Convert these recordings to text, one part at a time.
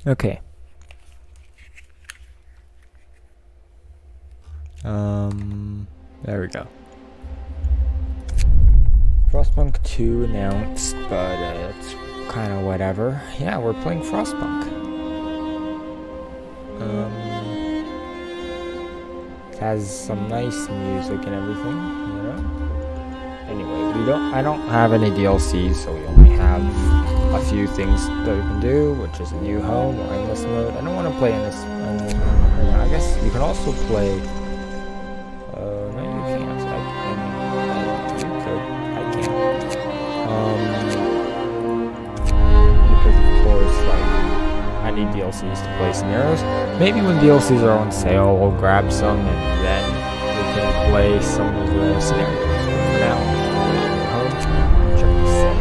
Okay. There we go. Frostpunk 2 announced, but it's kind of whatever. Yeah, we're playing Frostpunk. It has some nice music and everything, you know? Anyway, I don't have any DLCs, so we only have a few things that we can do, which is a new home or endless mode. I don't want to play endless mode. I guess you can also play... no, you can't. You could. I can't. Because of course, like, I need DLCs to play scenarios. Maybe when DLCs are on sale, we'll grab some and then we can play some of the scenarios. But for now, check this out.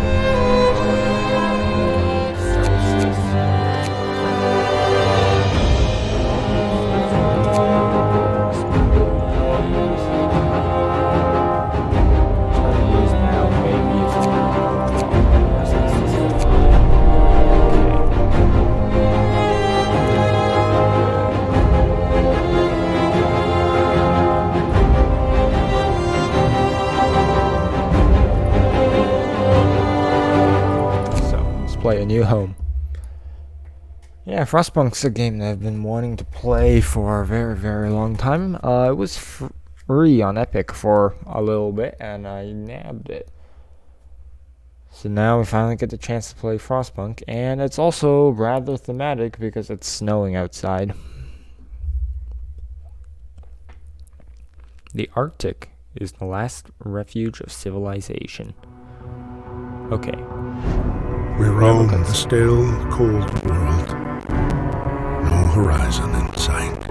Play a new home. Yeah, Frostpunk's a game that I've been wanting to play for a very, very long time. It was free on Epic for a little bit, and I nabbed it. So now we finally get the chance to play Frostpunk, and it's also rather thematic because it's snowing outside. The Arctic is the last refuge of civilization. Okay. We roam the still, cold world. No horizon in sight.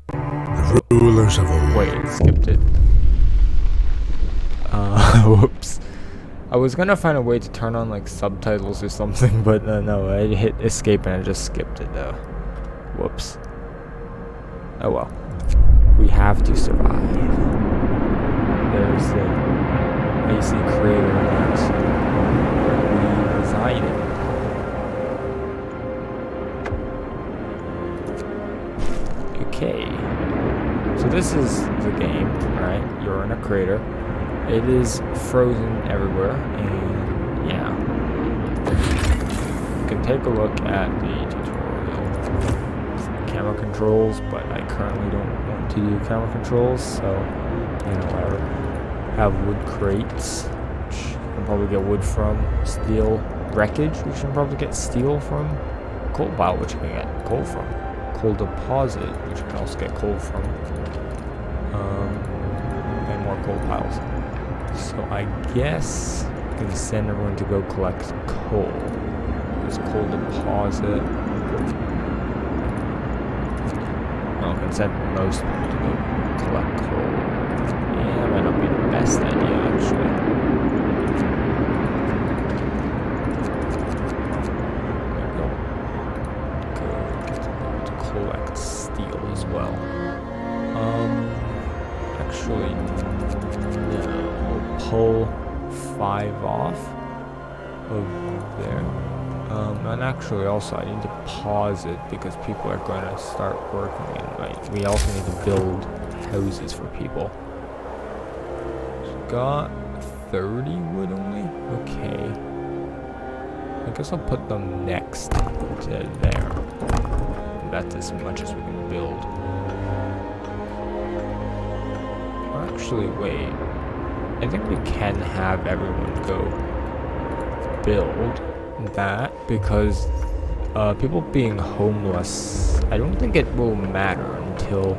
The rulers of old... Wait, skipped it. Whoops. I was gonna find a way to turn on, like, subtitles or something, but no, I hit escape and I just skipped it, though. Whoops. Oh well. We have to survive. There's the icy crater where we resided. Okay, so this is the game, right? You're in a crater. It is frozen everywhere, and yeah. You can take a look at the tutorial. Camera controls, but I currently don't want to do camera controls, so, you know, whatever. Have wood crates, which you can probably get wood from. Steel wreckage, which you can probably get steel from. Coal pile, which you can get coal from. Coal deposit, which you can also get coal from. And more coal piles. So I guess I can send everyone to go collect coal. There's coal deposit. Well, I can send most of them to go collect coal. Yeah, that might not be the best idea, actually. There we go. Get them to collect steel as well. Actually, no. We'll pull 5 off of there. And actually, also, I need to pause it because people are going to start working, and we also need to build houses for people. Got 30 wood only? Okay. I guess I'll put them next to there. That's as much as we can build. Or actually, wait. I think we can have everyone go build that because people being homeless, I don't think it will matter until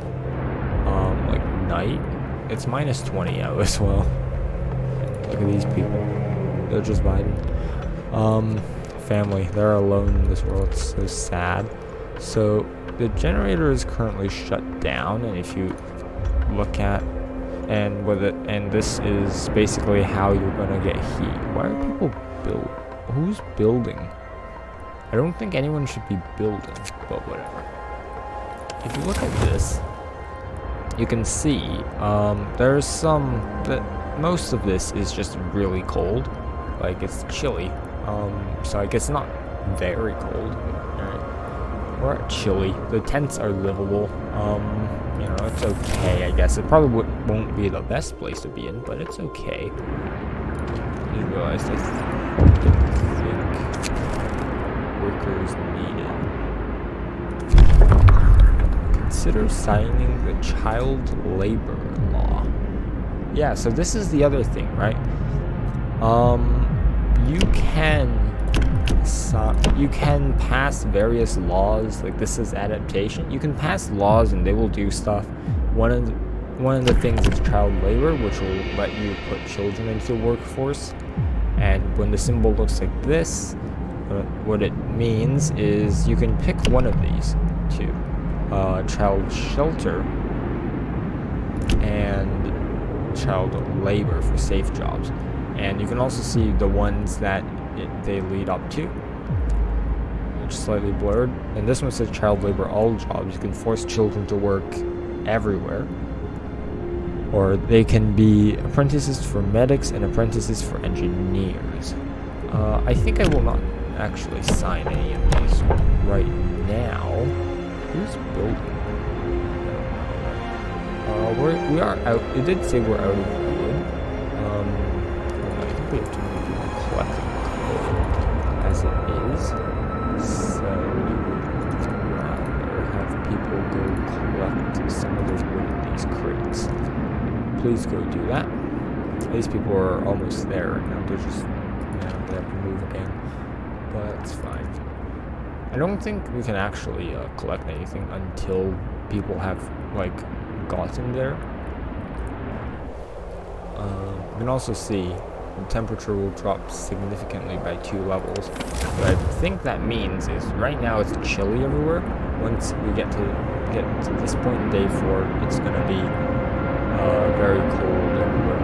like night. It's minus 20 out as well. Look at these people. They're just vibing. Family. They're alone in this world. It's so sad. So, the generator is currently shut down, and if you look at and this is basically how you're gonna get heat. Why are people who's building? I don't think anyone should be building, but whatever. If you look at this, you can see there's some that most of this is just really cold, like it's chilly, so I guess not very cold. Alright. Or chilly. The tents are livable. You know, it's okay, I guess. It probably won't be the best place to be in, but it's okay. I didn't realize I didn't think workers needed. Consider signing the child labor law. Yeah, so this is the other thing, right? You can pass various laws. Like, this is adaptation. You can pass laws and they will do stuff. One of the things is child labor, which will let you put children into the workforce. And when the symbol looks like this, what it means is you can pick one of these two: child shelter and child labor for safe jobs. And you can also see the ones that they lead up to, which is slightly blurred. And this one says child labor all jobs. You can force children to work everywhere. Or they can be apprentices for medics and apprentices for engineers. I think I will not actually sign any of these right now. Who's building? We are out. It did say we're out of wood. I think we have too many people collecting as it is. So rather have people go collect some of the wood in these crates. Please go do that. These people are almost there right now. They're just, they have to move again. But it's fine. I don't think we can actually collect anything until people have, like, gotten there. You can also see the temperature will drop significantly by 2 levels. What I think that means is right now it's chilly everywhere. Once we get to this point in day 4, it's going to be very cold everywhere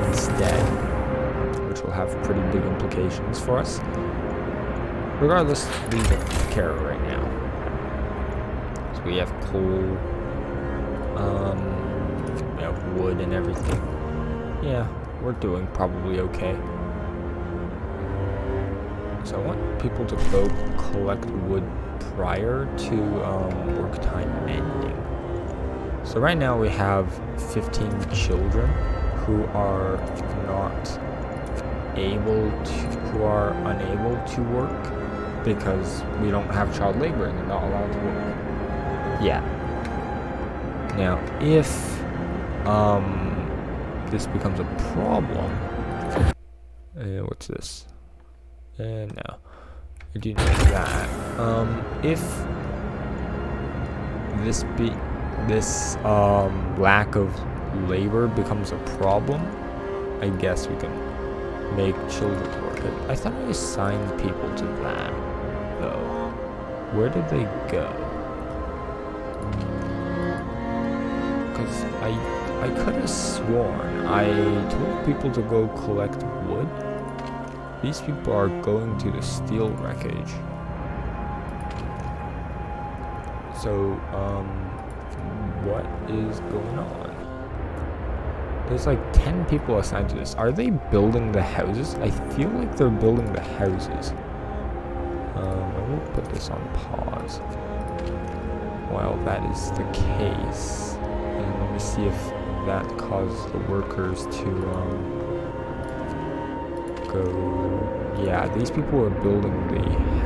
instead, which will have pretty big implications for us. Regardless, we don't care right now. So we have coal, we have wood and everything. Yeah, we're doing probably okay. So I want people to go collect wood prior to work time ending. So right now we have 15 children who are unable to work because we don't have child labor and they're not allowed to work. Yeah. Now, if this becomes a problem, what's this? No, I do know that. If this lack of labor becomes a problem, I guess we can make children work. I thought I assigned people to that, though. Where did they go? Because I could have sworn I told people to go collect wood. These people are going to the steel wreckage. So, what is going on? There's like 10 people assigned to this. Are they building the houses? I feel like they're building the houses. I will put this on pause while that is the case. And let me see if that causes the workers to go. Yeah, these people are building the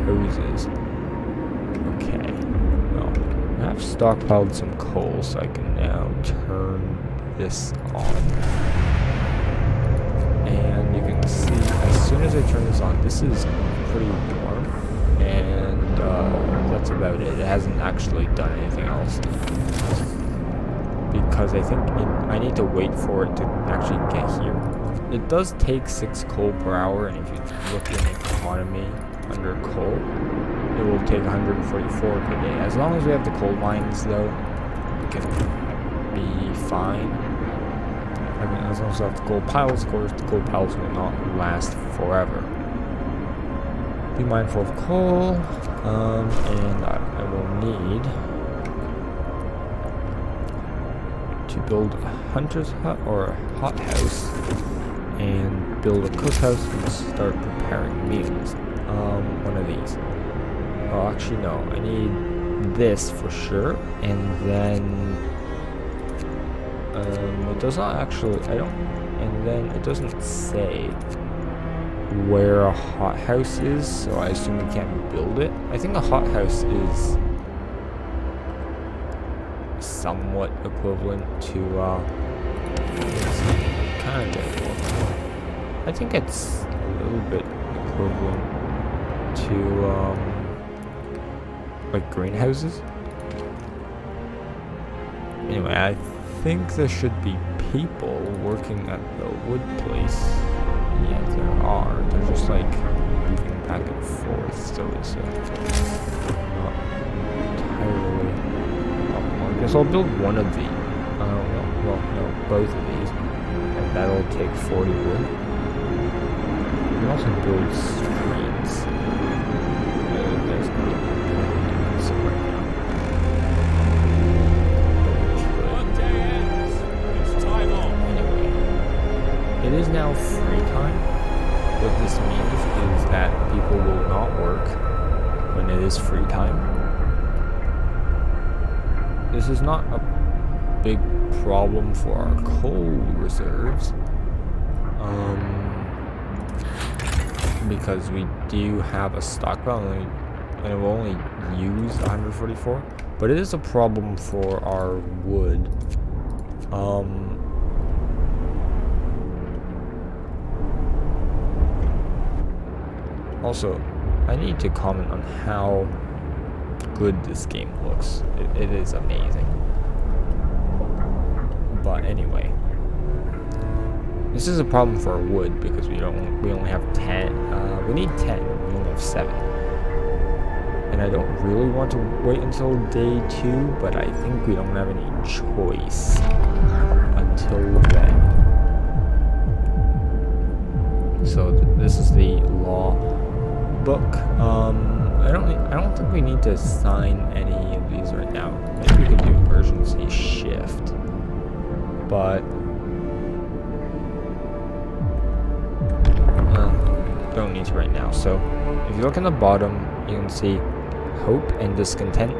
houses. Okay. Well, I have stockpiled some coal, so I can now turn this on. And you can see, as soon as I turn this on, this is pretty warm. And that's about it. It hasn't actually done anything else. Because I think I need to wait for it to actually get here. It does take 6 coal per hour, and if you look in economy under coal, it will take 144 per day. As long as we have the coal mines, though, we can be fine. I mean, as long as we have the coal piles, of course, the coal piles will not last forever. Be mindful of coal, and I will need to build a hunter's hut or a hothouse and build a cookhouse and start preparing meals. one of these. Well, actually, no. I need this for sure, and then it does not actually. I don't. And then it doesn't say where a hothouse is, so I assume we can't build it. I think a hothouse is somewhat equivalent to it's kind of difficult. I think it's a little bit equivalent to like greenhouses. Anyway, I think there should be people working at the wood place. Yeah, there are. They're just like moving back and forth, so it's not entirely. I guess I'll build one of these. Well, no, both of these, and that'll take 40 wood. We can also build streets. There's no point doing so right now. It is now free time. What this means is that people will not work when it is free time. This is not a big problem for our coal reserves, because we do have a stockpile and it will only use 144, but it is a problem for our wood. Also, I need to comment on how good this game looks. It is amazing. But anyway, this is a problem for our wood because we only have 10. We need 10. We only have 7. And I don't really want to wait until day 2, but I think we don't have any choice until then. So this is the law book. I don't think we need to sign any of these right now. Maybe we could do emergency shift, but don't need to right now. So if you look in the bottom, you can see hope and discontent.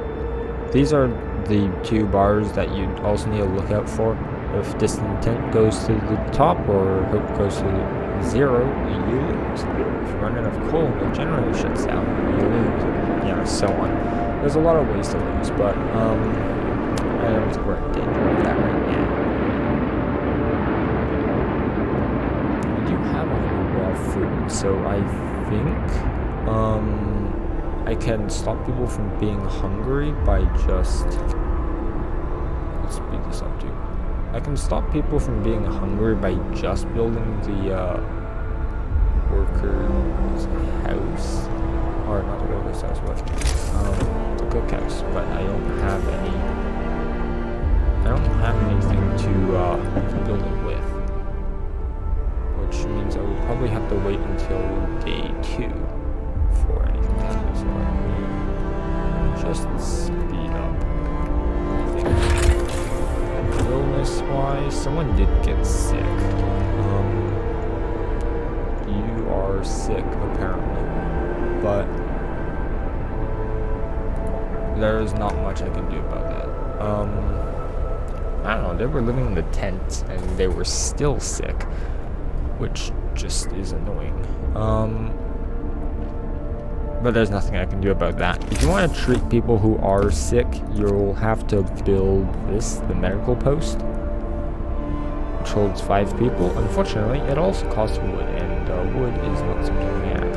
These are the 2 bars that you also need to look out for. If discontent goes to the top or hope goes to 0, you lose. If you run out of coal and the generator shuts down, you lose. Yeah, so on. There's a lot of ways to lose, but I don't think we're in danger of that right now. We do have a raw food, so I think I can stop people from being hungry by just, let's speed this up too. I can stop people from being hungry by just building the worker's house, or not the worker's house, but the cookhouse. But I don't have anything to build it with, which means I will probably have to wait until day 2 for anything to happen. So let me just speed up. Illness-wise, someone did get sick. You are sick, apparently, but there is not much I can do about that. I don't know, they were living in the tent, and they were still sick, which just is annoying. But there's nothing I can do about that. If you want to treat people who are sick, you'll have to build the medical post, which holds 5 people. Unfortunately, it also costs wood, and wood is not something we have.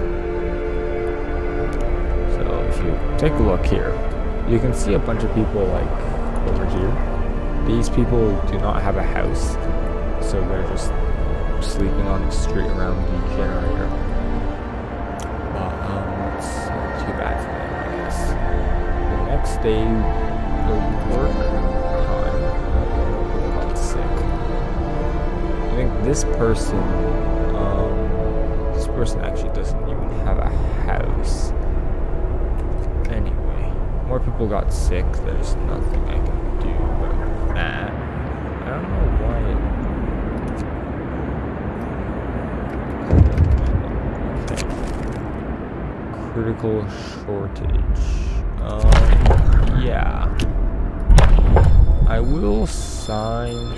So if you take a look here, you can see a bunch of people like over here. These people do not have a house, so they're just sleeping on the street around the generator. It's not too bad for them, I guess. The next day, the work time, got sick. I think this person actually doesn't even have a house. Anyway, more people got sick. There's nothing I can do about that. I don't know why critical shortage. Yeah. I will sign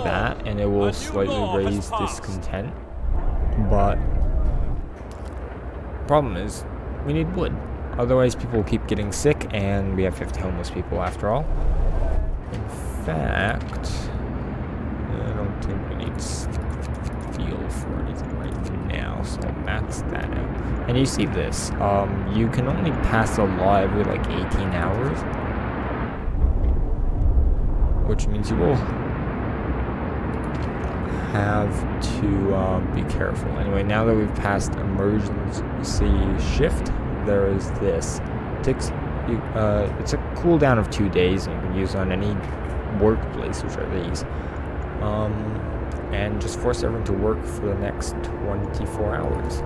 that, and it will slightly raise discontent. But problem is, we need wood. Otherwise, people will keep getting sick, and we have 50 homeless people after all. In fact, I don't think we need steel for anything right now, so I'll max that out. And you see this, you can only pass a law every like 18 hours, which means you will have to be careful. Anyway, now that we've passed emergency shift, there is this. It's a cooldown of 2 days, and you can use on any workplace, which are these. And just force everyone to work for the next 24 hours.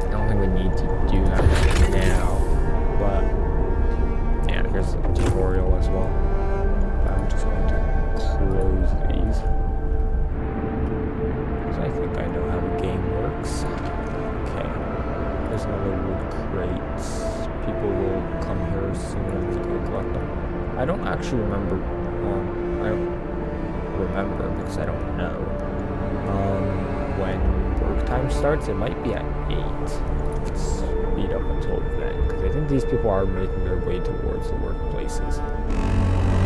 I don't think we need to do that right now, but yeah, here's the tutorial as well. I'm just going to close these, because I think I know how the game works. Okay, there's another wood crate. People will come here soon as we go collect them. I don't actually remember, because I don't know when work time starts. It might be at 8. Let's speed up until then, because I think these people are making their way towards the workplaces.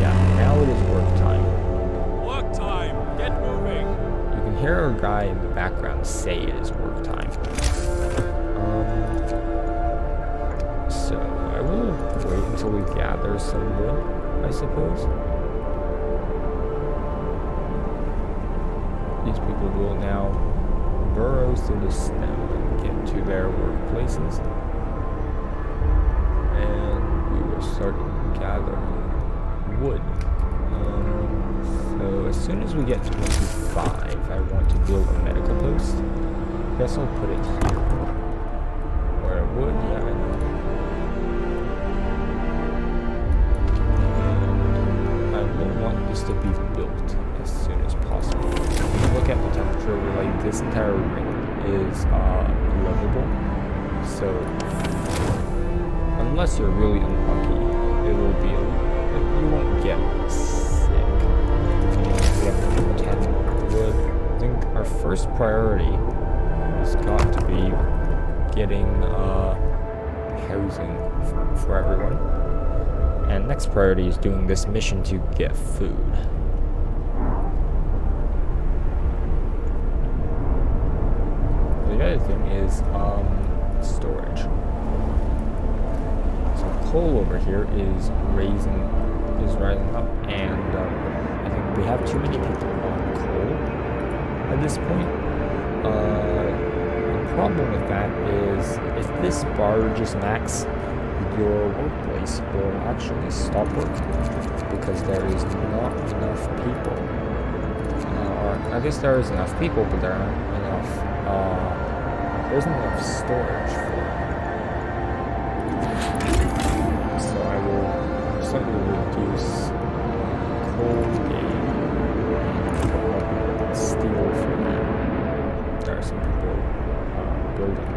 Yeah, now it is work time. Work time! Get moving! You can hear a guy in the background say it is work time. So I will wait until we gather some wood, I suppose. These people will now burrow through the snow and get to their workplaces. And we will start gathering wood. So as soon as we get to 25, I want to build a medical post. I guess I'll put it here. Where it would, yeah, I know. And I will want this to be built as soon as possible. Look at the temperature, like this entire ring is livable, so unless you're really unlucky, you won't get sick. We have 10 wood. I think our first priority has got to be getting housing for everyone, and next priority is doing this mission to get food. The other thing is storage. So coal over here is rising up, and I think we have too many people on coal at this point. The problem with that is if this bar reaches max, your workplace will actually stop working because there is not enough people. Or I guess there is enough people, but there aren't enough. There's not enough storage for them. So I will slightly reduce coal gain and steel for that. There are some people building.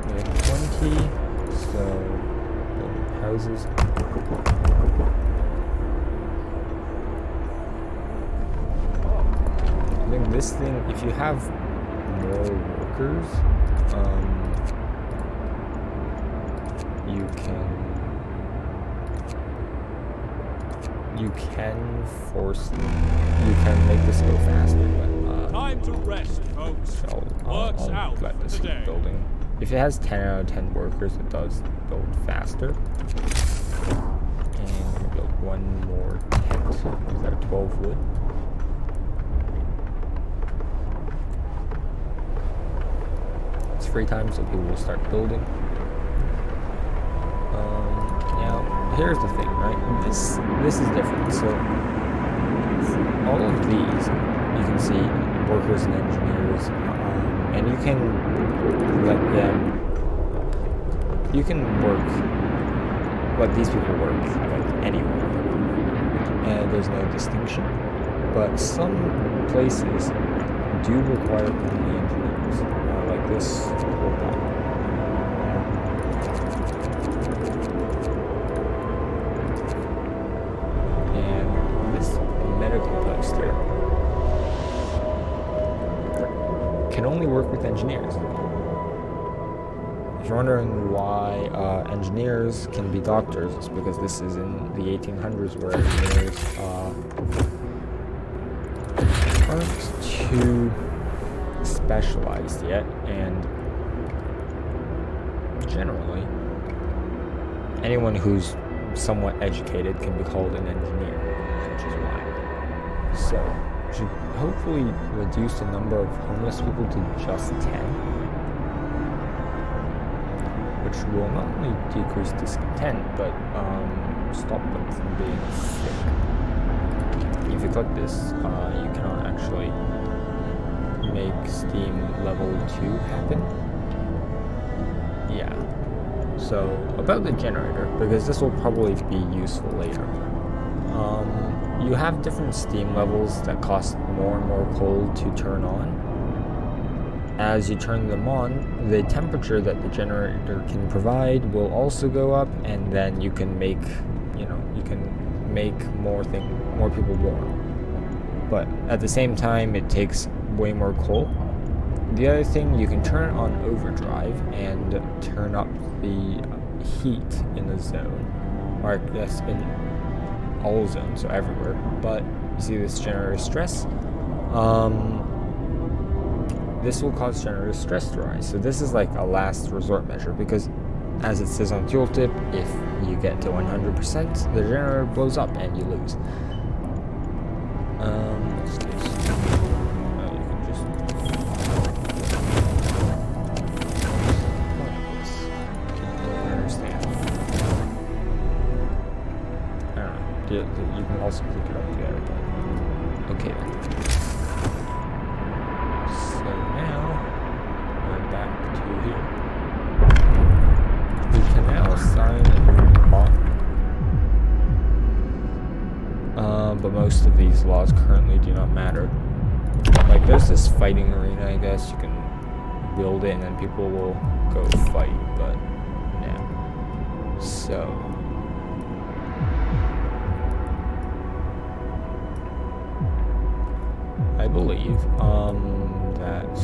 We have 20, so building houses. I think this thing, if you have more workers, you can make this go faster, but Time to rest, folks. I'll out let this keep today. building. If it has 10 out of 10 workers, it does build faster. And we'll build one more tent. Is that 12 wood? It's free time, so people will start building. Now, here's the thing, right? This is different. So, all of these, you can see workers and engineers, and you can let these people work like anywhere, and there's no distinction. But some places do require only engineers, like this whole pack. And this medical post here can only work with engineers. If you're wondering why engineers can be doctors, it's because this is in the 1800s where engineers aren't too specialized yet, and generally anyone who's somewhat educated can be called an engineer, which is why. So, it should hopefully reduce the number of homeless people to just 10, which will not only decrease discontent, but stop them from being sick. If you click this, you cannot actually make Steam level 2 happen. Yeah. So, about the generator, because this will probably be useful later. You have different Steam levels that cost more and more coal to turn on. As you turn them on, the temperature that the generator can provide will also go up, and then you can make, more people warm. But at the same time, it takes way more coal. The other thing, you can turn on overdrive and turn up the heat in the zone, or I guess in all zones, so everywhere. But you see this generator stress. This will cause generator stress to rise. So this is like a last resort measure, because as it says on tooltip, if you get to 100%, the generator blows up and you lose. What's this? You can just Can you understand? I don't know. You can also click it up there. Okay then. So now we're back to here. We can now assign a new bond. But most of these laws currently do not matter. Like, there's this fighting arena, I guess. You can build it and then people will go fight, but yeah. So I believe that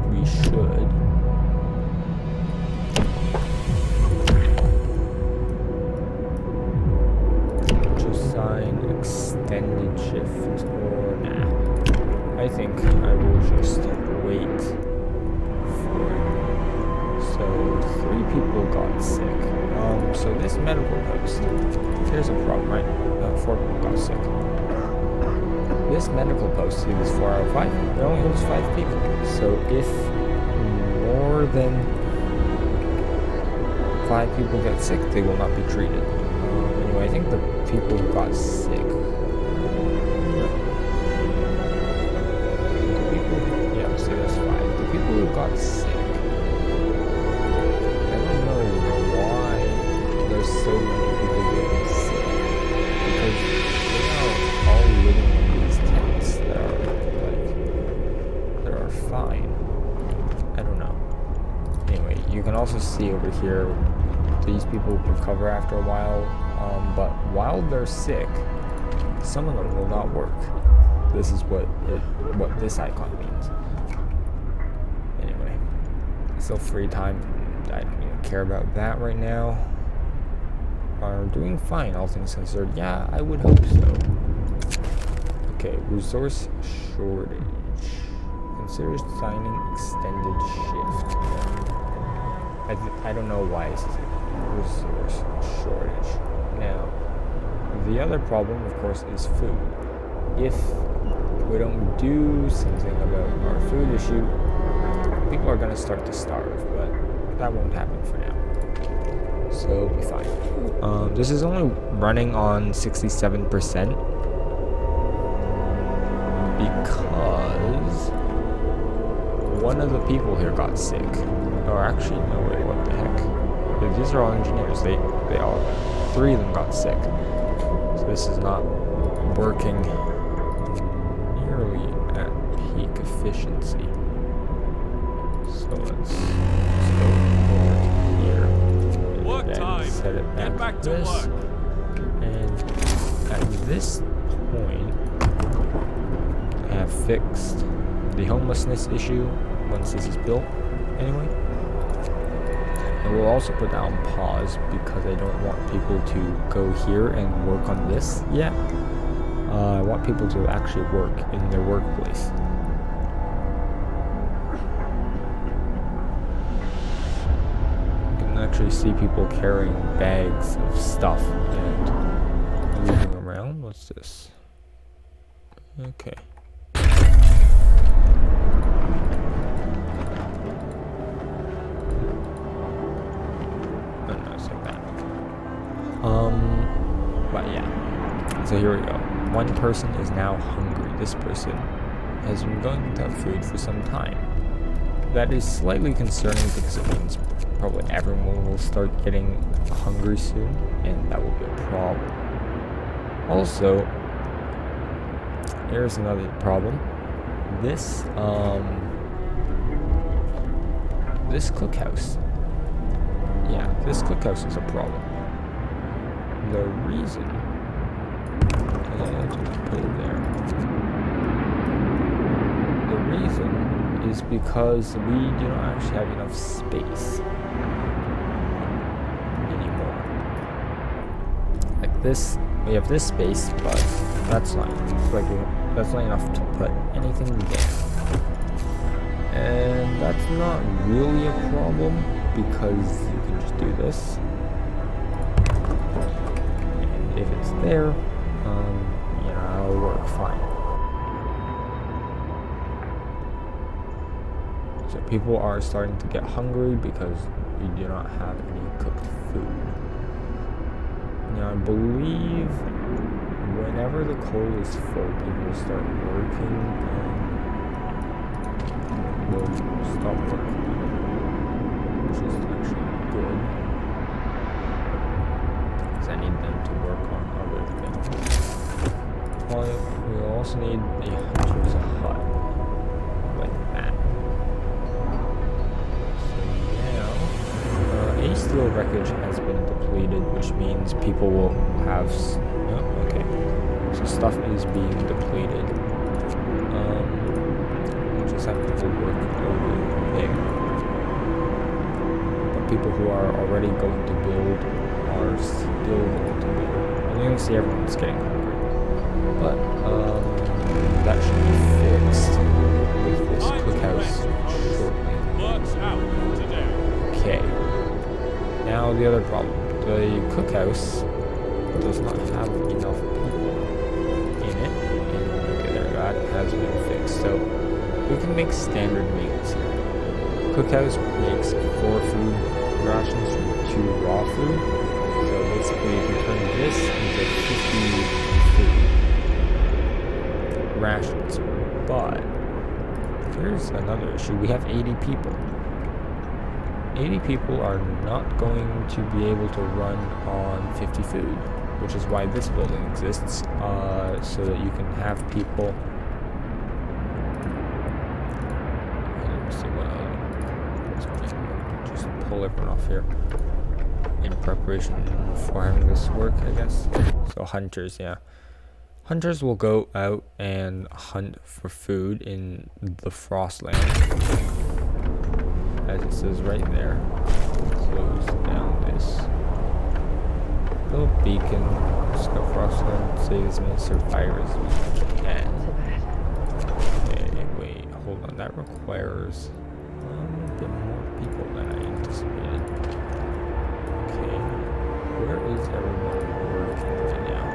we should assign extended shift, or nah. I think I will just wait for it. So 3 people got sick. So this medical post, here's a problem, right? 4 people got sick. This medical post, see this 4 out of 5, it only holds 5 people. So if more than 5 people get sick, they will not be treated. Anyway, I think the people who got sick, see there's 5. The people who got sick, I don't know why there's so many people getting sick, because they are all living in these tents that are fine. I don't know. Anyway, you can also see over here, these people recover after a while, but while they're sick, some of them will not work. This is what this icon means. Anyway, so free time, I don't even care about that right now. Are doing fine, all things considered. Yeah, I would hope so. Okay, resource shortage. Consider signing extended shift. I don't know why it's resource shortage. Now, the other problem, of course, is food. If we don't do something about our food issue, people are going to start to starve, but that won't happen for now. So it'll be fine. This is only running on 67% because one of the people here got sick. Or actually, no, wait, what the heck? These are all engineers. They all, 3 of them got sick. So this is not working nearly at peak efficiency. let's go over here. And Work then time. set it Get back to this. work. And at this point, I have fixed the homelessness issue once this is built, anyway. I will also put that on pause because I don't want people to go here and work on this yet. I want people to actually work in their workplace. You can actually see people carrying bags of stuff and moving around. What's this? Okay. But yeah, so here we go. One person is now hungry. This person has been going without food for some time. That is slightly concerning because it means probably everyone will start getting hungry soon, and that will be a problem. Also, here's another problem. This cookhouse. Yeah, this cookhouse is a problem. The reason, just put it there. The reason is because we do not actually have enough space anymore. Like this, we have this space, but that's not enough to put anything there. And that's not really a problem because you can just do this. If it's there, it'll work fine. So people are starting to get hungry because we do not have any cooked food. Now I believe whenever the coal is full, people start working. Will stop working, which is actually good. I need them to work on other things. Well, we also need a hunter's hut, like that. So now, a steel wreckage has been depleted, which means people will have. Oh, okay. So stuff is being depleted. We'll just have people work over there. But people who are already going to build are still going to be. And you can see everyone's getting hungry. But that should be fixed with this cookhouse shortly. Works out today. Okay. Now the other problem. The cookhouse does not have enough people in it. And okay, there, that has been fixed. So we can make standard meals here. Cookhouse makes 4 food rations from 2 raw food. So basically, if we turn this into 50 food rations, but here's another issue. We have 80 people. 80 people are not going to be able to run on 50 food, which is why this building exists, so that you can have people. Let me see what just pull everyone off here. In preparation for having this work, I guess. So hunters, yeah. Hunters will go out and hunt for food in the Frostland. As it says right there. Close down this little beacon. Scout Frostland, save as many survivors as we can. Okay, wait, hold on. That requires a bit more people than I anticipated. Okay, where is everyone working right now?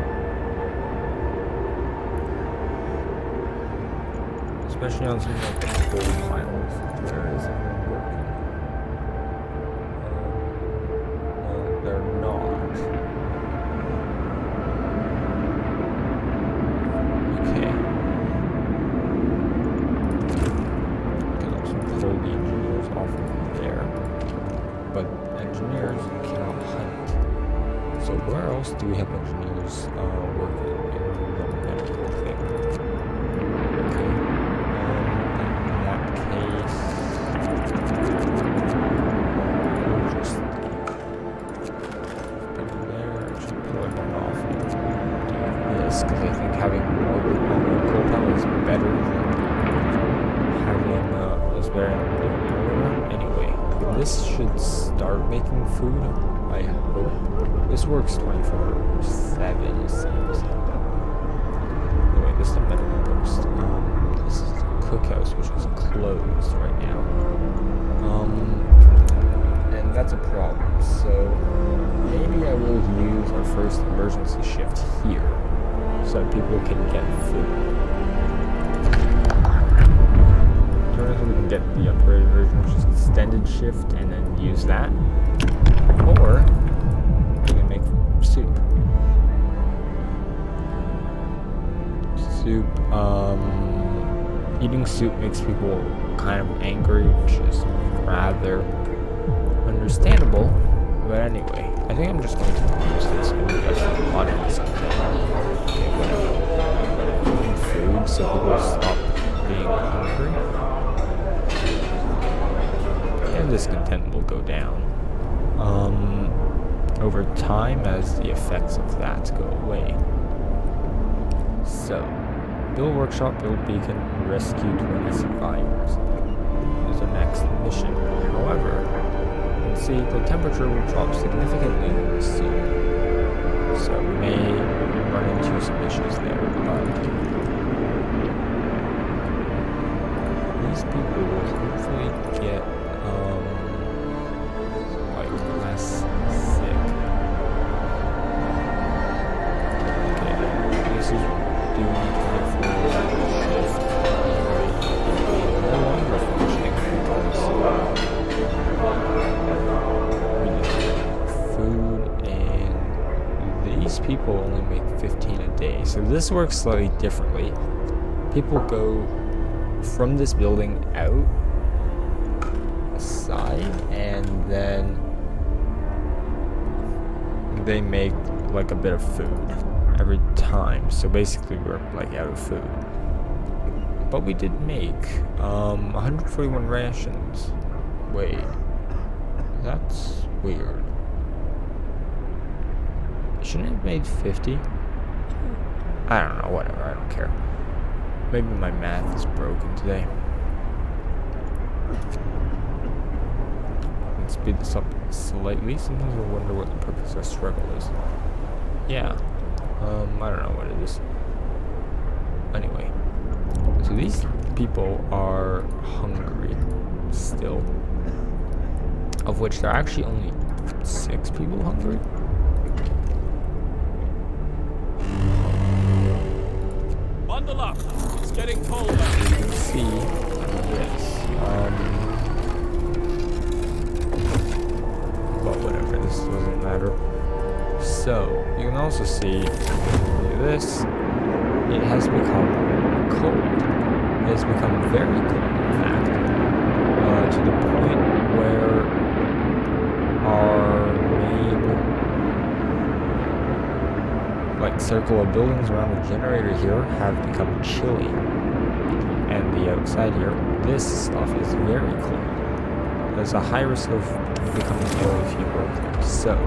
Especially on something like the coal piles. Where is everyone working? No, they're not. Okay. Can also pull the engineers off of there. But engineers cannot hunt. So where else do we have engineers working in the medical thing? Okay. In that case, There, anyway, this should start making food. I hope. This works 24/7, it seems. Anyway, this is the medical post. This is the cookhouse, which is closed right now. And that's a problem. So maybe I will use our first emergency shift here, so people can get food. We can get the upgraded version, which is extended shift, and then use that. Or we can make soup. Eating soup makes people kind of angry, which is rather understandable. But anyway, I think I'm just going to use this and just automate something. Eating food so people stop being hungry. And discontent will go down over time as the effects of that go away. So, build workshop, build beacon, rescue 20 survivors is the next mission. However, you can see the temperature will drop significantly soon, so we may run into some issues there. But these people will hopefully get less sick. Okay, this is doing 24 shift. No longer functioning because we need food, and these people only make 15 a day. So this works slightly differently. People go from this building out aside, and then they make like a bit of food every time. So basically we're like out of food. But we did make 141 rations. Wait, that's weird. Shouldn't it have made 50? I don't know, whatever, I don't care. Maybe my math is broken today. Let's speed this up slightly. Sometimes I wonder what the purpose of struggle is. Yeah. I don't know what it is. Anyway. So these people are hungry still. Of which there are actually only 6 people hungry. Bundle up. It's getting colder. You can see this. But whatever, this doesn't matter. So, you can also see this. It has become cold. It has become very cold, in fact. To the point where our main circle of buildings around the generator here have become chilly. And the outside here, this stuff is very cold. There's a high risk of becoming ill if you work there. So,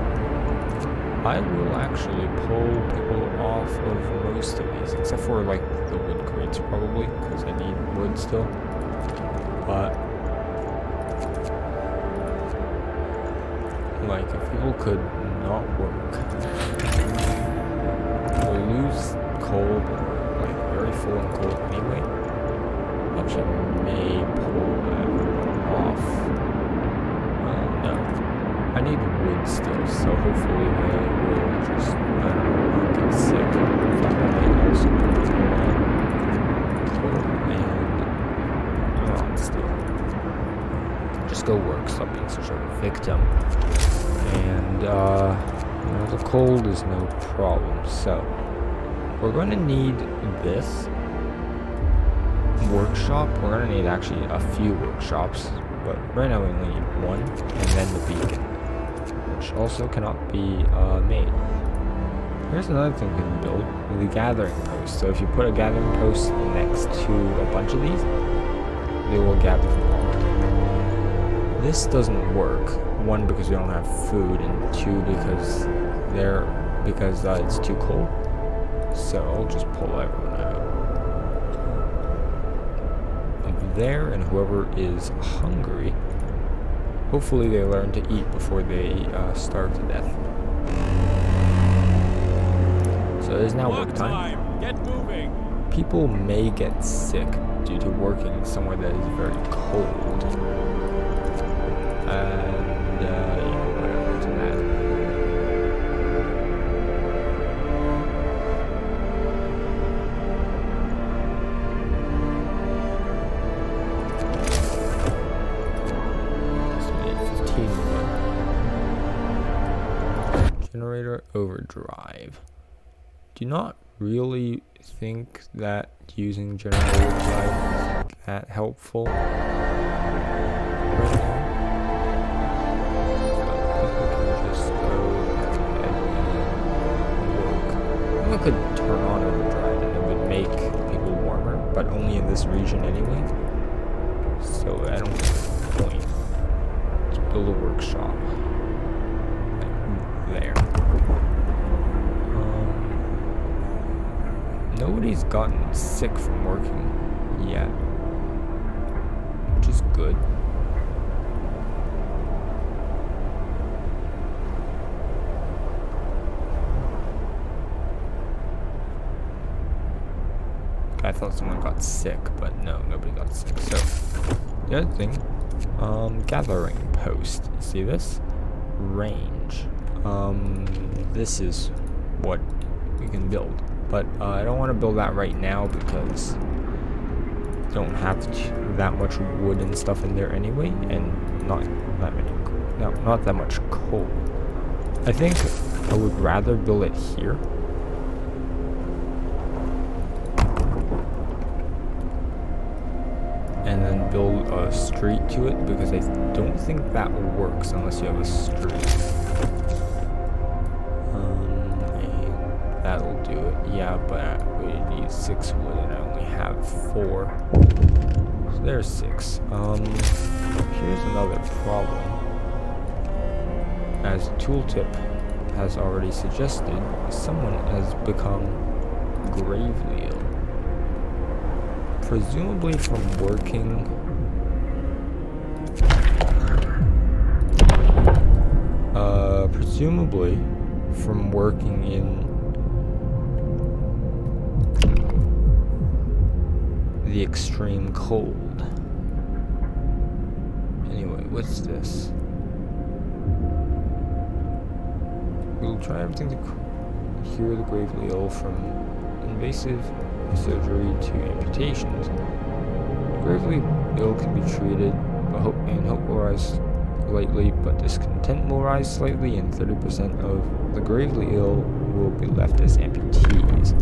I will actually pull people off of most of these, except for the wood crates probably, because I need wood still. But if people could not work, we'll lose cold, very full and cold anyway. Actually, may pull everyone off. No. I need wood still, so hopefully they will just, not get sick. And still. Just go work, stop being such a victim. And, the cold is no problem. So, we're going to need this workshop. We're going to need actually a few workshops. But right now we only need one, and then the beacon, which also cannot be made. Here's another thing we can build, the gathering post. So if you put a gathering post next to a bunch of these, they will gather them all. This doesn't work. 1, because we don't have food, and 2, because it's too cold. So I'll just pull everyone out of there, and whoever is hungry, hopefully they learn to eat before they starve to death. So it is now work time. Get moving. People may get sick due to working somewhere that is very cold. And, yeah, whatever to that. Generator overdrive. Do not really think that using generator overdrive is that helpful right now. So people can just go ahead and work. Someone could turn on overdrive and it would make people warmer, but only in this region anyway. So I don't see the point. Let's build a workshop. There. Nobody's gotten sick from working yet, which is good. I thought someone got sick, but no, nobody got sick. So, the other thing, gathering post. You see this? Range. This is what we can build, but I don't want to build that right now because I don't have that much wood and stuff in there anyway, and not that much coal. I think I would rather build it here. And then build a street to it, because I don't think that works unless you have a street. That'll do it. Yeah, but we need 6 wood and I only have 4. So there's 6. Here's another problem. As Tooltip has already suggested, someone has become gravely ill. Presumably from working in the extreme cold. Anyway, what's this? We'll try everything to cure the gravely ill, from invasive surgery to amputations. Gravely ill can be treated, and hope will rise slightly, but discontent will rise slightly, and 30% of the gravely ill will be left as amputees.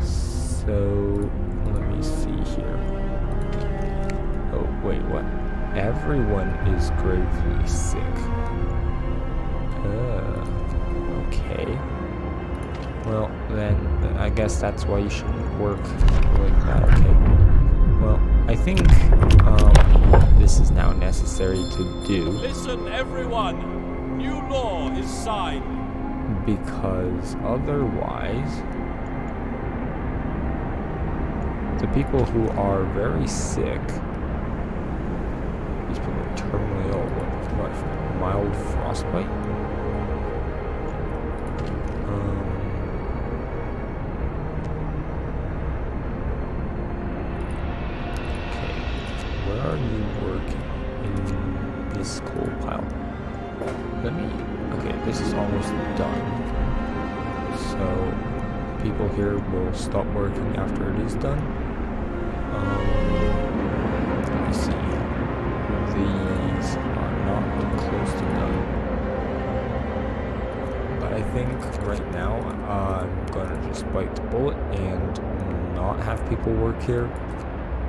So, let me see here. Oh, wait, what? Everyone is gravely sick. Okay. Well, then, I guess that's why you shouldn't work like that. Okay. Well, I think, this is now necessary to do. Listen, everyone! New law is signed. Because otherwise, the people who are very sick, these people are terminally ill, what, mild frostbite? Okay, where are you working in this coal pile? Okay, this is almost done. So, people here will stop working after it is done. Let me see. These are not close to done. But I think right now I'm gonna just bite the bullet and not have people work here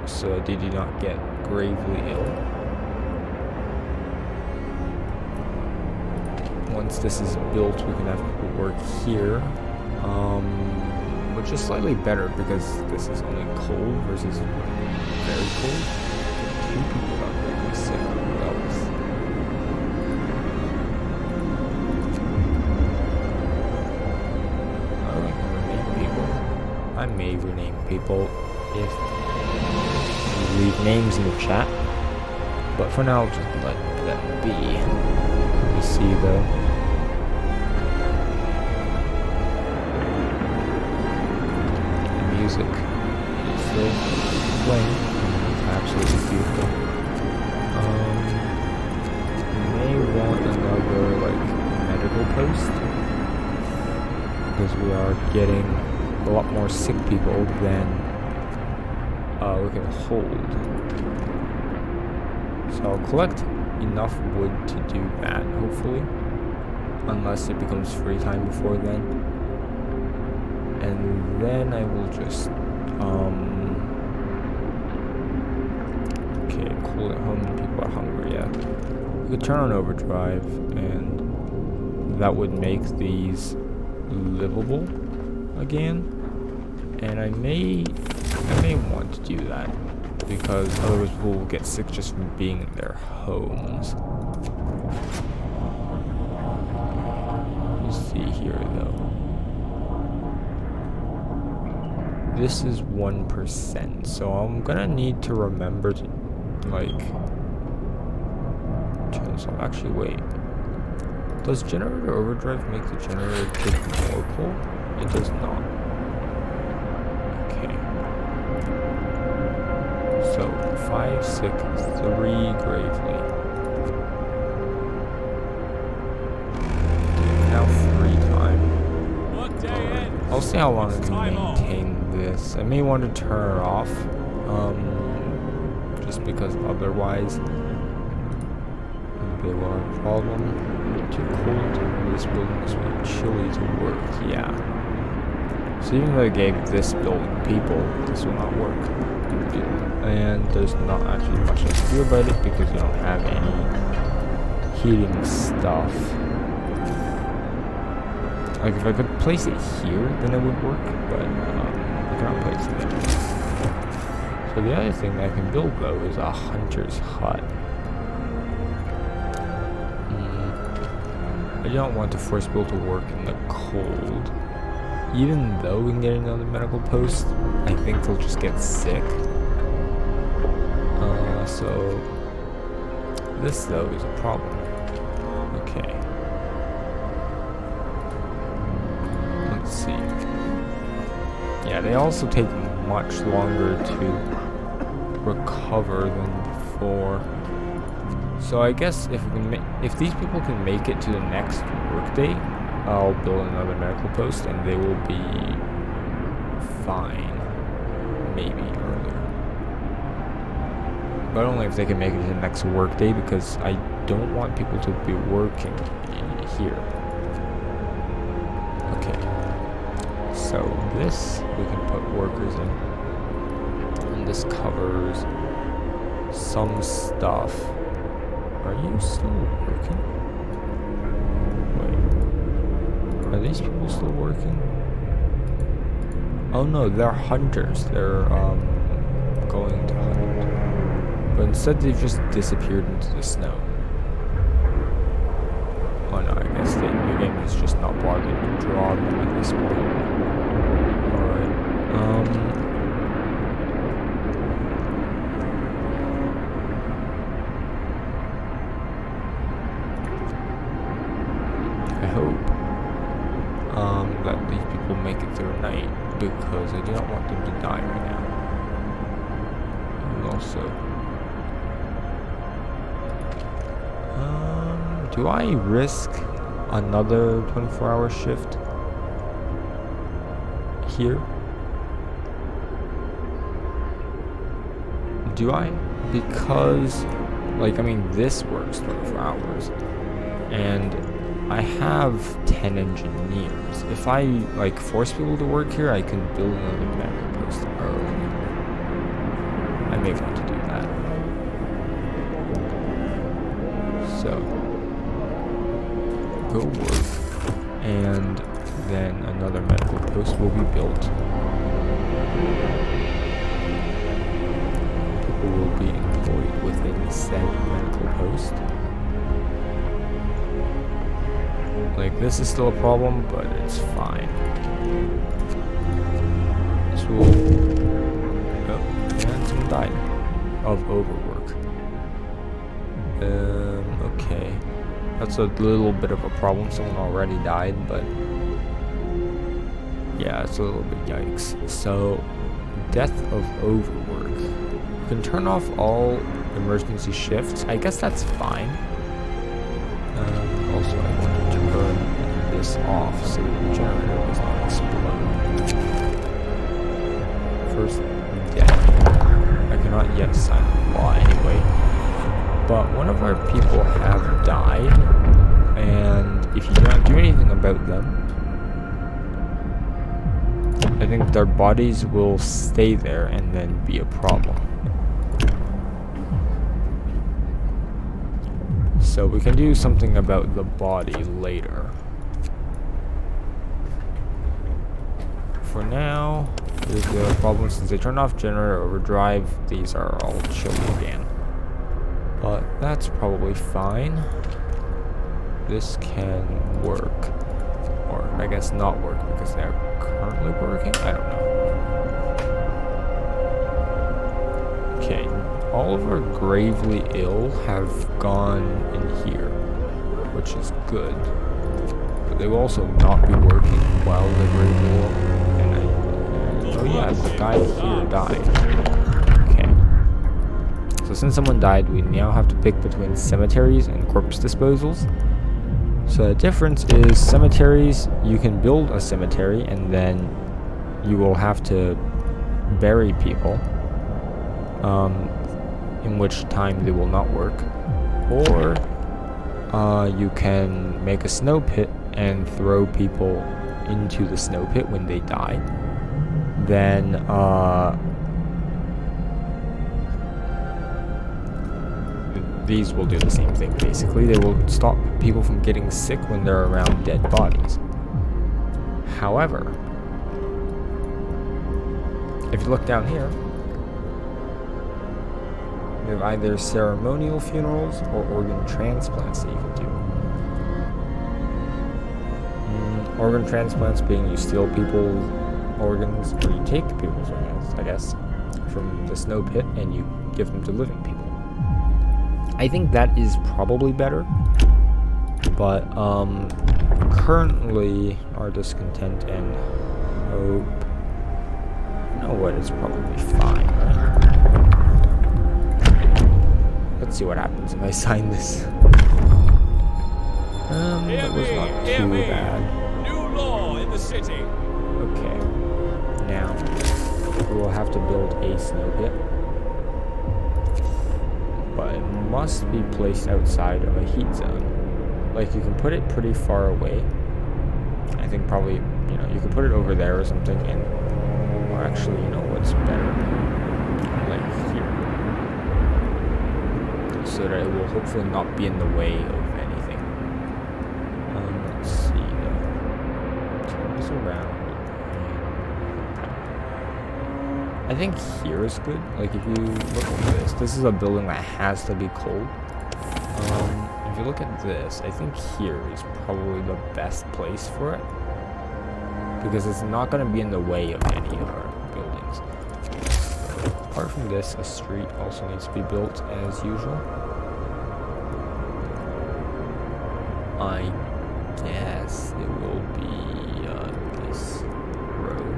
so they do not get gravely ill. Once this is built, we can have people work here. Which is slightly better because this is only cold versus very cold. 2 people got gravely sick. That was... I may rename people if leave names in the chat. But for now, I'll just let them be. Let me see though. The music is still playing. It's absolutely beautiful. You may want another like medical post because we are getting a lot more sick people than we can hold. So I'll collect enough wood to do that, hopefully. Unless it becomes free time before then. And then I will just, okay, cool at home when people are hungry, yeah. We could turn on overdrive, and that would make these livable again. And I may want to do that. Because otherwise people will get sick just from being in their homes. You see here though. This is 1%, so I'm gonna need to remember to like turn this off. Actually wait. Does generator overdrive make the generator take more coal? It does not. So, 5, 6, 3 gravely. Now 3 time. Alright. I'll see how long I can maintain this. I may want to turn it off. Just because otherwise they will have a problem. Too cold. This building is really chilly to work. Yeah. So even though I gave this building people, this will not work. And there's not actually much I can do about it because you don't have any heating stuff. Like if I could place it here, then it would work, but I cannot place it there. So the other thing that I can build though is a hunter's hut. I don't want to force people to work in the cold. Even though we can get another medical post, I think they'll just get sick. So this though is a problem. Okay. Let's see. Yeah, they also take much longer to recover than before. So I guess if these people can make it to the next workday, I'll build another medical post and they will be fine. Maybe earlier. But only if they can make it to the next workday because I don't want people to be working here. Okay. So this we can put workers in. And this covers some stuff. Are you still working? Wait. Are these people still working? Oh no, they're hunters. They're going to hunt. But instead they've just disappeared into the snow. Oh no, I guess the game is just not bothering to draw them at this point. Alright. I hope that these people make it through night because I do not want them to die right now. And also, do I risk another 24-hour shift here? Do I? Because, like, I mean, this works 24 hours, and I have 10 engineers. If I, like, force people to work here, I can build another medical post early. I may want to do that. So, go work, and then another medical post will be built. People will be employed within said medical post. Like, this is still a problem, but it's fine. This will... Oh, and someone died. of overwork. Okay. That's a little bit of a problem. Someone already died, but yeah, it's a little bit yikes. So, death of overwork. You can turn off all emergency shifts. I guess that's fine. Also, I want to turn this off so the generator does not explode. First, death. I cannot yet sign law anyway. But one of our people have died, and if you do not do anything about them, I think their bodies will stay there and then be a problem. So we can do something about the body later. For now, there's the problem since they turned off generator overdrive, these are all chill again. But that's probably fine. This can work. Or I guess not work because they're currently working? I don't know. Okay, all of our gravely ill have gone in here, which is good. But they will also not be working while they're gravely ill. And oh yeah, the guy here died. So since someone died, we now have to pick between cemeteries and corpse disposals. So the difference is cemeteries, you can build a cemetery and then you will have to bury people, in which time they will not work. Or you can make a snow pit and throw people into the snow pit when they die. Then these will do the same thing basically. They will stop people from getting sick when they're around dead bodies. However, if you look down here, you have either ceremonial funerals or organ transplants that you can do. Organ transplants being you steal people's organs, or you take people's organs, I guess, from the snow pit and you give them to living people. I think that is probably better, but currently our discontent and hope, you know what, it's probably fine, right? Let's see what happens if I sign this. That was not too bad. New law in the city. Okay, now we will have to build a snow pit. But it must be placed outside of a heat zone. Like, you can put it pretty far away. I think probably, you know, you could put it over there or something, and, or actually, you know what's better? Like here. So that it will hopefully not be in the way of anything. Let's see, turn this around. I think here is good. Like, if you look at this is a building that has to be cold. If you look at this, I think here is probably the best place for it, because it's not going to be in the way of any of our buildings. Apart from this, a street also needs to be built as usual. I guess it will be this road.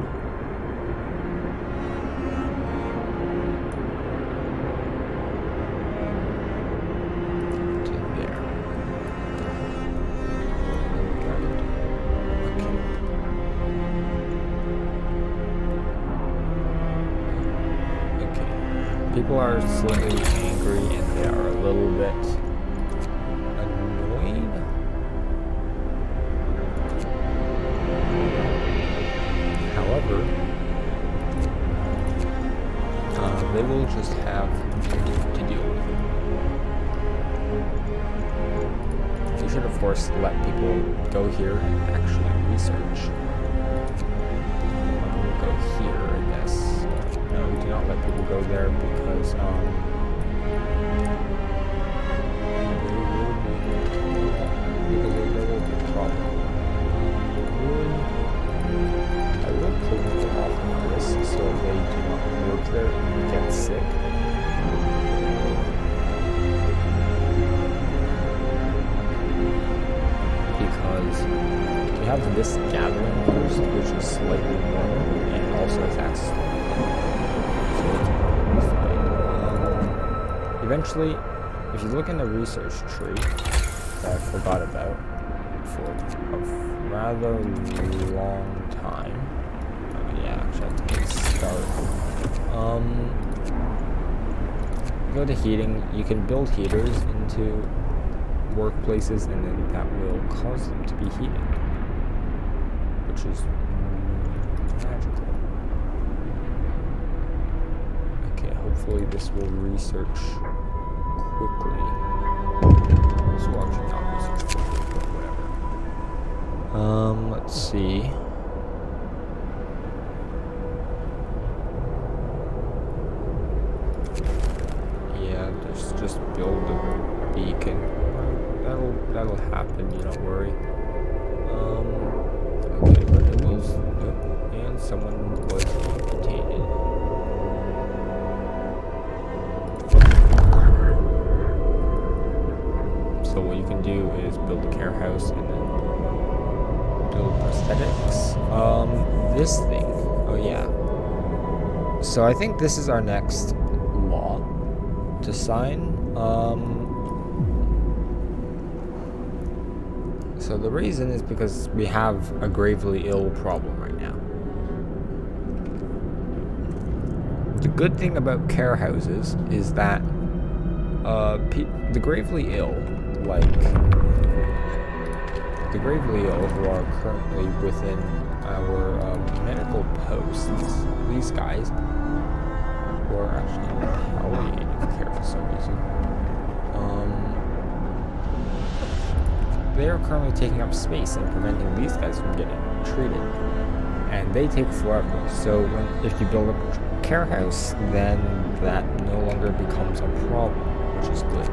People are slightly angry and they are a little bit annoyed. However, they will just have to deal with it. We should of course let people go here and actually research. We'll go here, I guess. No, do not let people go there because they will be a problem. I will pull people off of this so they do not work there and get sick. have this gathering post, which is slightly warmer and also has access to so it's fine. Eventually, if you look in the research tree that I forgot about for a rather long time. Yeah, actually I have to hit start. Go to heating. You can build heaters into workplaces, and then that will cause them to be heated, which is magical. Okay, hopefully this will research quickly. So actually not research quickly, but whatever. Let's see. Yeah, just build a beacon. That'll happen, you don't worry. Okay, but it was and someone was amputated. So what you can do is build a care house and then build prosthetics. This thing. Oh yeah. So I think this is our next law to sign. So the reason is because we have a gravely ill problem right now. The good thing about care houses is that the gravely ill, who are currently within our medical posts, these guys, who are actually in palliative care for some reason, they are currently taking up space and preventing these guys from getting treated, and they take forever. So if you build a care house, then that no longer becomes a problem, which is good.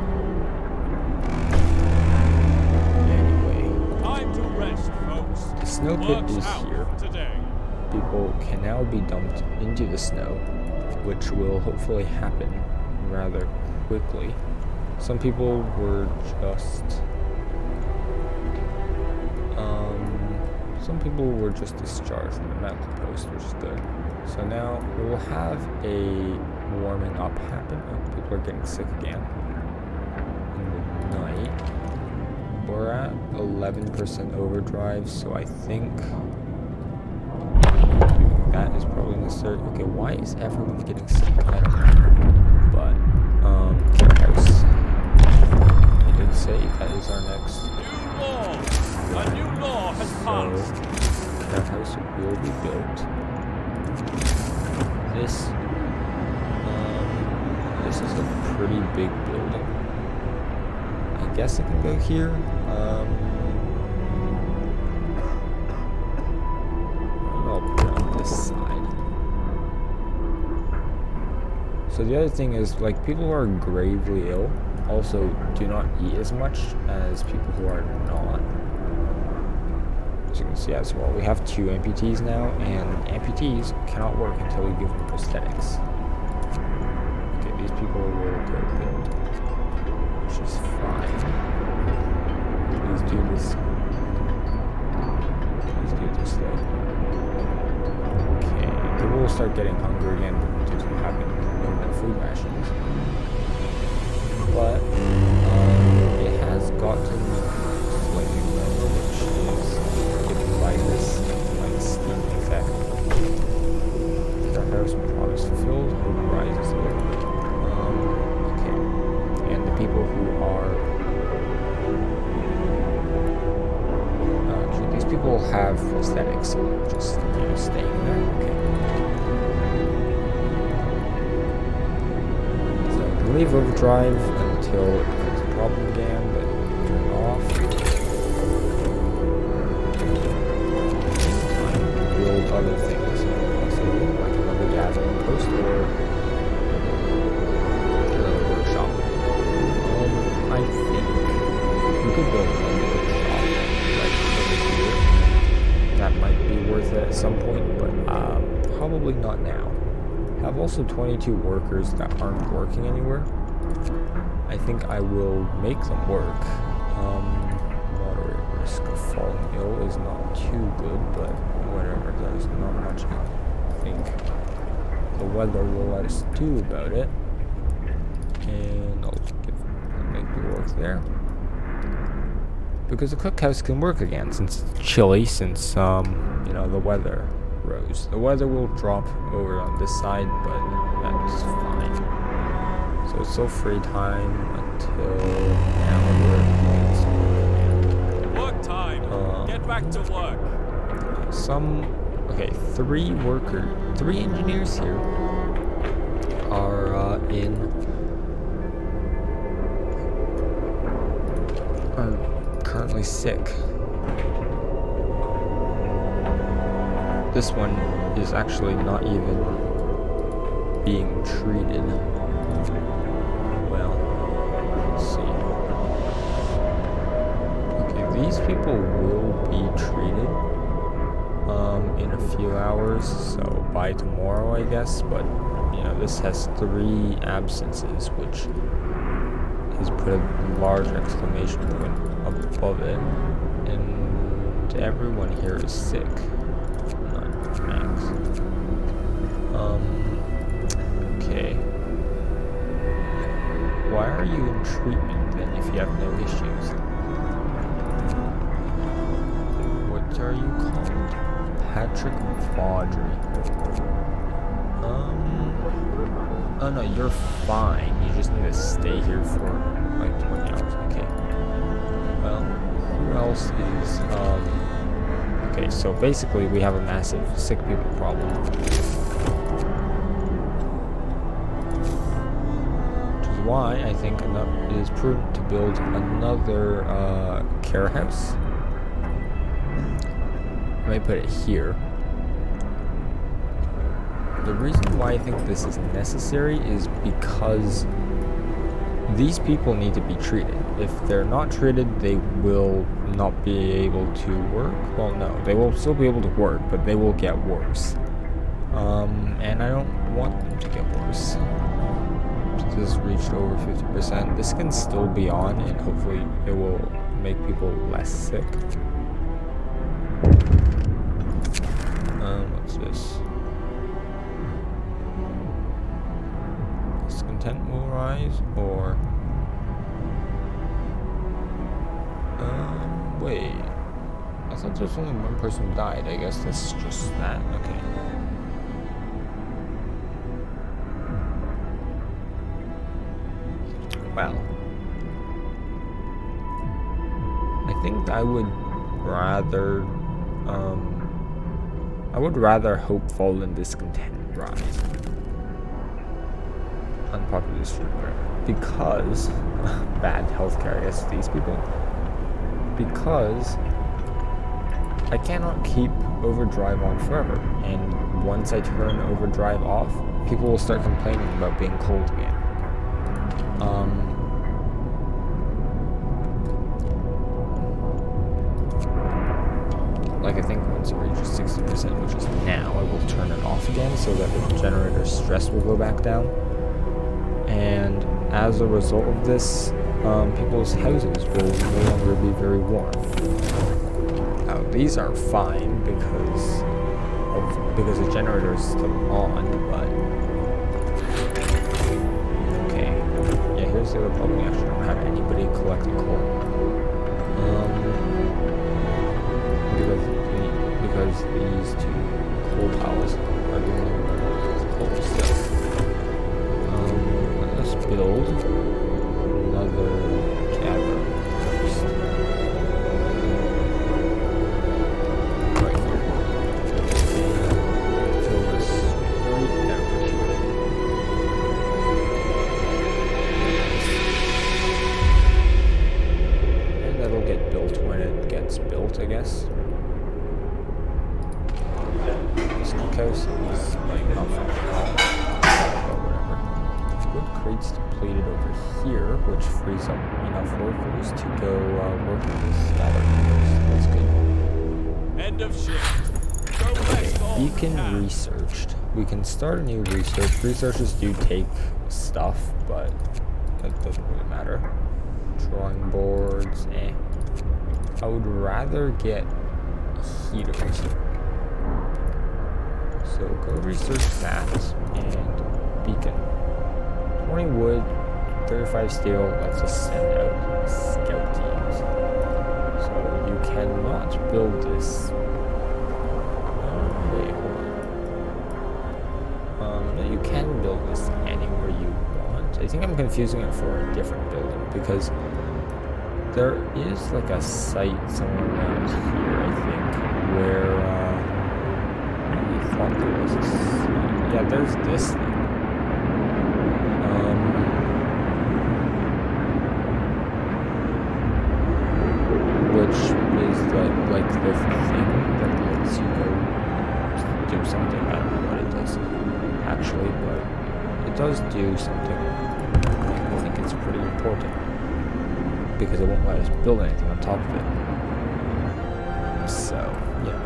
Anyway, Time to rest, folks. the snow pit Work's is out here. today. People can now be dumped into the snow, which will hopefully happen rather quickly. Some people were just discharged from the medical post, which is good. So now we'll have a warming up happen. Oh, people are getting sick again in the night. We're at 11% overdrive, so I think that is probably necessary. Okay, why is everyone getting sick? I don't know. But, care house. I did say that is our next. New law. A new law has passed. That house will be built. This is a pretty big building. I guess it can go here. I'll put it on this side. So the other thing is, like, people who are gravely ill also do not eat as much as people who are not. As you can see as well, we have 2 amputees now, and amputees cannot work until we give them prosthetics. Okay, these people will go build, which is fine. Please do this. Please do this though. Okay, people will start getting hungry again due to having no more food rations. But it has gotten slightly warmer, which is by this steam effect. Our house promise fulfilled, hope rises a little bit. Okay. And the people who are actually these people have prosthetics, so they're just staying there. Okay. So I can leave overdrive until it becomes a problem again, but turn it off. Build other things, so like another gathering post or another workshop. I think we could build another workshop like over here. That might be worth it at some point, but probably not now. I have also 22 workers that aren't working anywhere. I think I will make them work. Moderator. risk of falling ill is not too good, but whatever, there's not much I think the weather will let us do about it. And I'll make the work there. Because the cookhouse can work again since it's chilly, since, you know, the weather rose. The weather will drop over on this side, but that's fine. So it's still free time until now where Work time. Get back to work. Okay, 3 engineers here are currently sick. This one is actually not even being treated. Well, let's see. Okay, these people will be treated in a few hours, so by tomorrow, I guess, but you know, this has 3 absences, which has put a large exclamation point above it, and everyone here is sick. Not Max. Okay. Why are you in treatment then if you have no issues? What are you called? Patrick Vaudry. Oh no, you're fine. You just need to stay here for like 20 hours. Okay. Well, who else is, okay, so basically we have a massive sick people problem. Which is why I think it is prudent to build another, care house. I may put it here. The reason why I think this is necessary is because these people need to be treated. If they're not treated, they will not be able to work. Well, no, they will still be able to work, but they will get worse. And I don't want them to get worse. This reached over 50%. This can still be on, and hopefully it will make people less sick. What's this? Discontent will rise, or wait. I thought there's only 1 person who died. I guess that's just that. Okay. Well, I think I would rather hope fall than discontent rise. Unpopular decision, because bad healthcare, I guess, these people. Because I cannot keep overdrive on forever, and once I turn overdrive off, people will start complaining about being cold again. Like, I think once it reaches 60%, which is now, I will turn it off again so that the generator's stress will go back down. And as a result of this, people's houses will no longer be very warm. Now, these are fine because the generator is still on, but okay. Yeah, here's the other problem. We actually don't have anybody collecting coal. Because these 2 coal piles are the only coal still. Let's build another cavern first. Right here. And fill this right down here. And that'll get built when it gets built, I guess. Coast is like not fun at all, but whatever. Wood crates depleted over here, which frees up enough workers to go work in the smaller fields. That's good. End of shift. Go west all Beacon researched. We can start a new research. Researches do take stuff, but that doesn't really matter. Drawing boards, I would rather get heaters. So go research that and beacon. 20 wood, 35 steel. Let's just send out scout teams. So you cannot build this. Wait, hold on. No, you can build this anywhere you want. I think I'm confusing it for a different building because there is like a site somewhere around here, I think, where I thought there was a site. Yeah, there's this thing. Which is like the thing that lets you go do something. I don't know what it does actually, but it does do something. I think it's pretty important because it won't let us build anything on top of it. So yeah,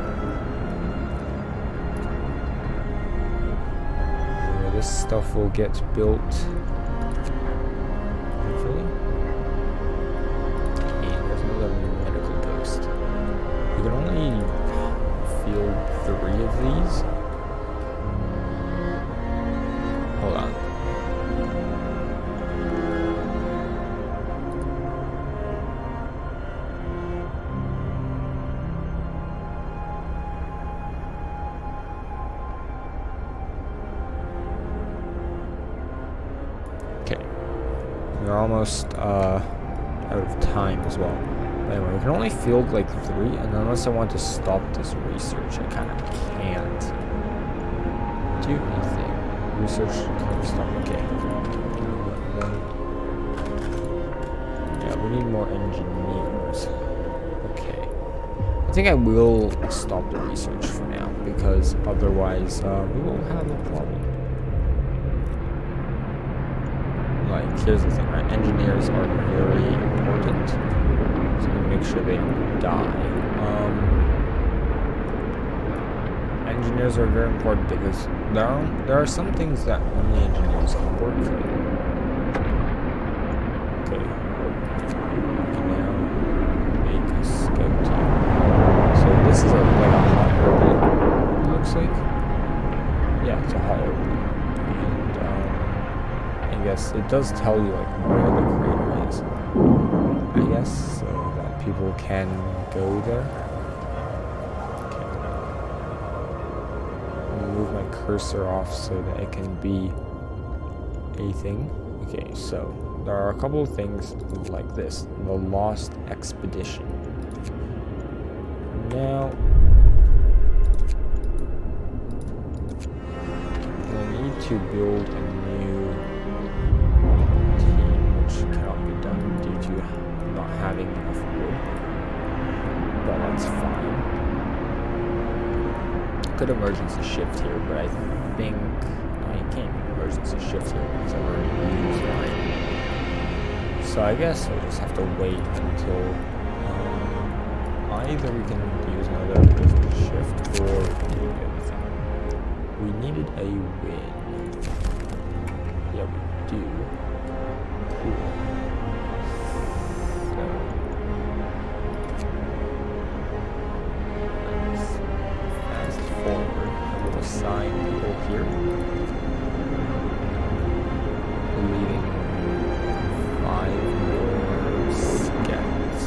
this stuff will get built. Hopefully. You can only field 3 of these. Hold on. Okay. We're almost out of time as well. Anyway, we can only field like 3, and unless I want to stop this research, I kind of can't do anything. Research can't stop. Okay. Yeah, we need more engineers. Okay. I think I will stop the research for now, because otherwise we will have a problem. Like, here's the thing, right? Engineers are very important. So make sure they don't die. Engineers are very important because there are some things that only engineers can work for. Okay. We can now make a scout team. So this is like a hot air balloon, it looks like. Yeah, it's a hot air balloon. And I guess it does tell you like where the crater is. I guess so that people can go there. Okay. I'll move my cursor off so that it can be a thing. Okay, so there are a couple of things like this. The Lost Expedition. Now we'll need to build a new team, which cannot be done due to not having enough wood, but that's fine. Could emergency shift here, but I think I can't emergency shift here because I've already used mine. So I guess we'll just have to wait until either we can use another emergency shift or do everything. We needed a win. Yeah, we do. Cool. Assign people here, leaving 5 more scouts.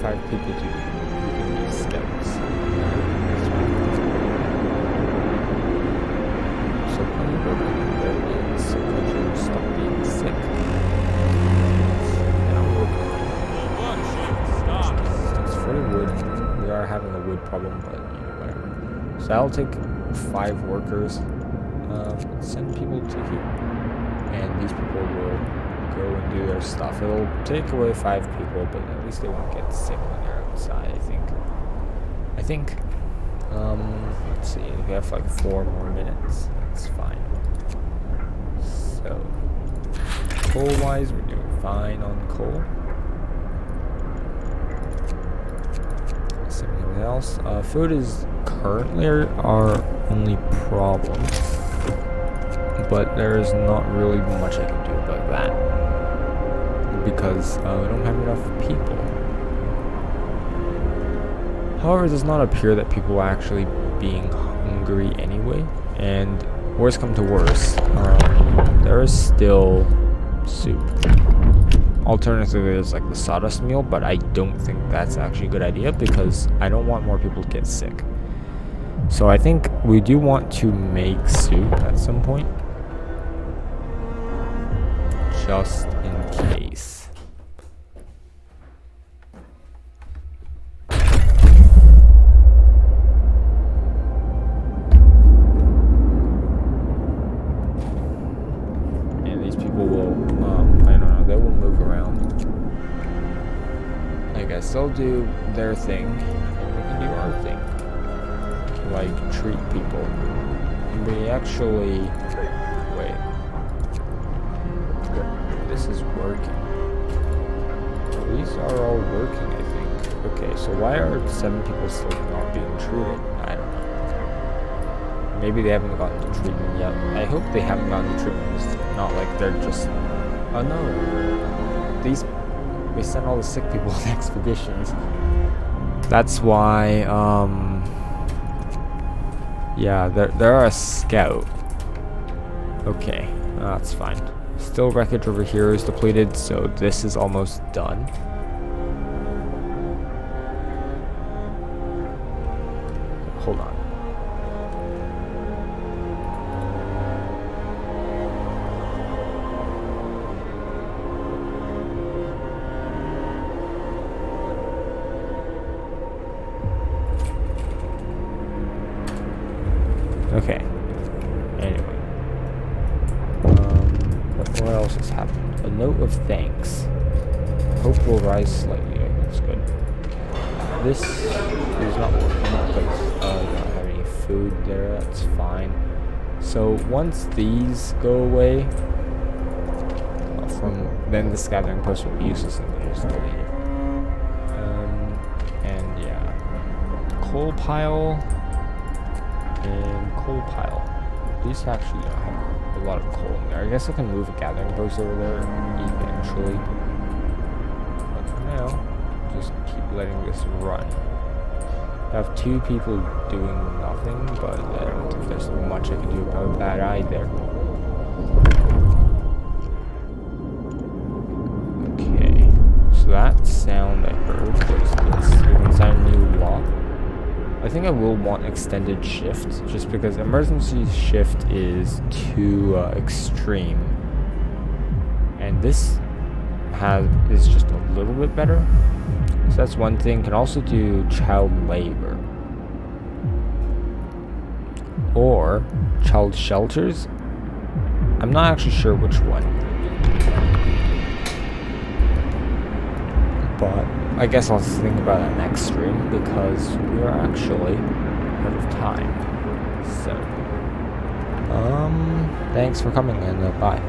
5 people to be scouts. So when you work there is so that you stop being sick. Now we're good. It's for the wood. We are having a wood problem, but whatever. So I'll take 5 workers, send people to here, and these people will go and do their stuff. It'll take away 5 people, but at least they won't get sick when they're outside, I think. Let's see, we have like 4 more minutes. That's fine. So, coal-wise, we're doing fine on coal. Anything else? Food is currently our only problem, but there is not really much I can do about that because we don't have enough people. However, it does not appear that people are actually being hungry anyway. And worst come to worst, there is still soup. Alternatively, there's like the sawdust meal, but I don't think that's actually a good idea because I don't want more people to get sick. So I think we do want to make soup at some point, just in case. They'll do their thing, and we can do our thing. Like, treat people. We actually... Wait. This is working. These are all working, I think. Okay, so why are 7 people still not being treated? I don't know. Maybe they haven't gotten to treatment yet. I hope they haven't gotten to treatment. It's not like they're just... Oh no. We send all the sick people on expeditions. That's why, yeah, they're a scout. Okay, that's fine. Still wreckage over here is depleted, so this is almost done. Hold on. Okay. Anyway. What else has happened? A note of thanks. Hope will rise slightly. Oh, that's good. This is not working because I don't have any food there. That's fine. So once these go away, then this gathering post will be useless and then just delete it. And yeah, coal pile. And coal pile. These actually don't have a lot of coal in there. I guess I can move a gathering post over there eventually. But for now, just keep letting this run. I have 2 people doing nothing, but I don't think there's much I can do about that either. Okay. So that sound I heard was this. We can sign a new law. I think I will want extended shift, just because emergency shift is too extreme, and this is just a little bit better. So that's one thing. Can also do child labor or child shelters. I'm not actually sure which one, but I guess I'll think about that next stream because we are actually out of time. So, thanks for coming and bye.